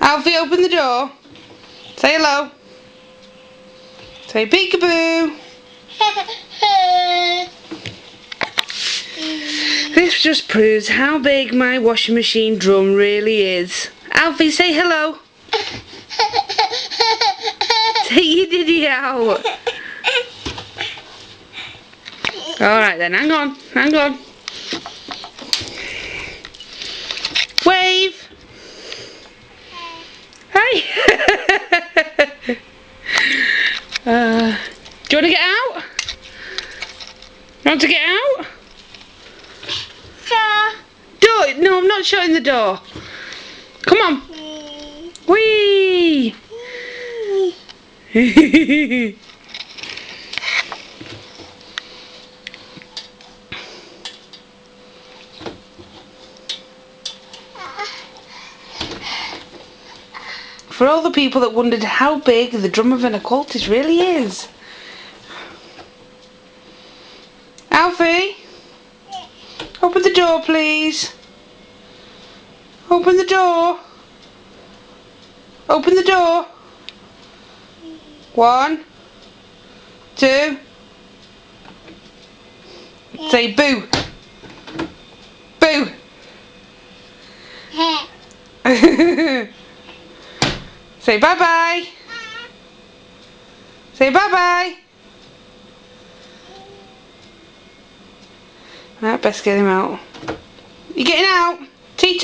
Alfie, open the door. Say hello. Say peekaboo. This just proves how big my washing machine drum really is. Alfie, say hello. Take your diddy out. Alright then, hang on. Wave. Hey. Do you want to get out? You want to get out? Door. No, I'm not shutting the door. Come on. Whee! For all the people that wondered how big the drum of inequalities really is. Alfie? Open the door, please. Open the door. Open the door. 1, 2. Say boo. Boo. Say bye-bye. Say bye-bye. Right, best get him out. You getting out? Teacher.